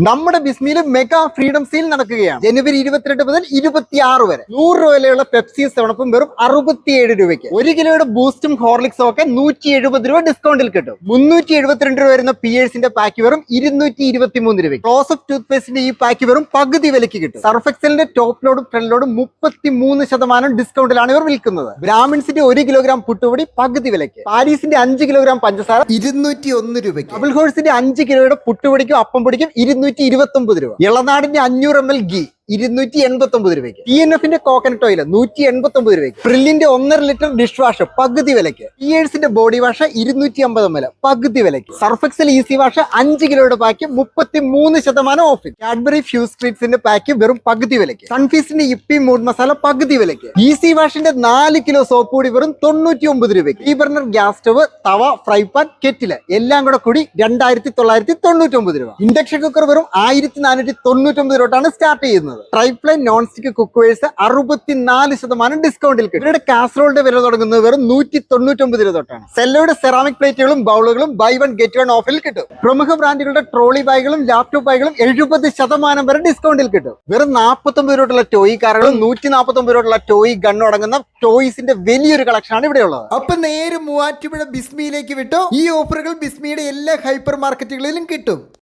നമ്മുടെ ബിസ്മിയിൽ mega freedom sale നടക്കുകയാണ്. ജനുവരി 22 മുതൽ 26 വരെ 100 രൂപ വിലയുള്ള പെപ്സി സെവണപ്പും വെറും 67 രൂപയ്ക്ക്. 1 കിലോയുടെ ബൂസ്റ്റും ഹോർലിക്സും ഒക്കെ 170 രൂപ ഡിസ്കൗണ്ടിൽ കിട്ടും. 372 രൂപ വരുന്ന പിയേഴ്സിന്റെ പാക്ക് വെറും 223 രൂപയ്ക്ക്. ക്ലോസ് ഓഫ് ടൂത്ത് പേസ്റ്റിന്റെ ഈ പാക്ക് വെറും പകുതി വിലയ്ക്ക് കിട്ടും. സർഫെക്സലിന്റെ ടോപ്പ് ലോഡും ഫ്രണ്ട് ലോഡും 33% ഡിസ്കൗണ്ടിലാണ് ഇവർ വിൽക്കുന്നത്. ബ്രാഹ്മിൻസിന്റെ 1 കിലോഗ്രാം പുട്ടുപൊടി പകുതി വിലയ്ക്ക്. പാരീസിന്റെ 5 കിലോഗ്രാം പഞ്ചസാര 201 രൂപയ്ക്ക്. ഡബിൾ ഹോഴ്സിന്റെ 5 കിലോയുടെ പുട്ടുപൊടിക്കും അപ്പം പൊടിക്കും 229 രൂപ. ഇളനാടിന്റെ 500 ml ഗീ 289 രൂപയ്ക്ക്. TNF-ന്റെ കോക്കനട്ട് ഓയിൽ 189 രൂപയ്ക്ക്. പ്രില്ലിന്റെ 1.5 ലിറ്റർ ഡിഷ് വാഷ് പകുതി വിലയ്ക്ക്. പിയേഴ്സിന്റെ ബോഡി വാഷ് 250 ml പകുതി വിലയ്ക്ക്. സർഫെക്സൽ ഈസി വാഷ് 5 കിലോയുടെ പാക്ക് 33% ഓഫിൽ. കാഡ്ബറി ഫ്യൂസ് ട്രീറ്റ്സിന്റെ പാക്ക് വെറും പകുതി വിലയ്ക്ക്. സൺഫീസിന്റെ ഇപ്പി മൂഡ് മസാല പകുതി വിലയ്ക്ക്. ഈസി വാഷിന്റെ 4 കിലോ സോപ്പ് പൊടി വെറും 99 രൂപയ്ക്ക്. ഈ ബർണർ ഗ്യാസ് സ്റ്റവ്, തവ, ഫ്രൈ പാൻ, കെറ്റില് എല്ലാം കൂടെ കൂടി 2999 രൂപ. ഇൻഡക്ഷൻ കുക്കർ വെറും 1499 രൂപയാണ് സ്റ്റാർട്ട് ചെയ്യുന്നത്. ട്രൈപ്ലൈൻ നോൺ സ്റ്റിക് കുക്കേഴ്സ് 64% ഡിസ്കൗണ്ടിൽ കിട്ടും. ഇവരുടെ കാസറോളിന്റെ വില തുടങ്ങുന്നത് വെറും 199 രൂപ തൊട്ടാണ്. സെല്ലോയുടെ സെറാമിക് പ്ലേറ്റുകളും ബൗളുകളും ബൈ 1 ഗെറ്റ് 1 ഓഫറിൽ കിട്ടും. പ്രമുഖ ബ്രാൻഡുകളുടെ ട്രോളി ബാഗുകളും ലാപ്ടോപ്പ് ബാഗുകളും 70% വരെ ഡിസ്കൗണ്ടിൽ കിട്ടും. വെറും 49 രൂപയുള്ള ടോയ് കാറുകളും 149 രൂപയുള്ള ടോയ് ഗണ്ണും അടങ്ങുന്ന ടോയ്സിന്റെ വലിയൊരു കളക്ഷനാണ് ഇവിടെ ഉള്ളത്. അപ്പൊ നേരെ മൂവാറ്റുപുഴ ബിസ്മിയിലേക്ക് വിട്ടോ. ഈ ഓഫറുകൾ ബിസ്മിയുടെ എല്ലാ ഹൈപ്പർ മാർക്കറ്റുകളിലും കിട്ടും.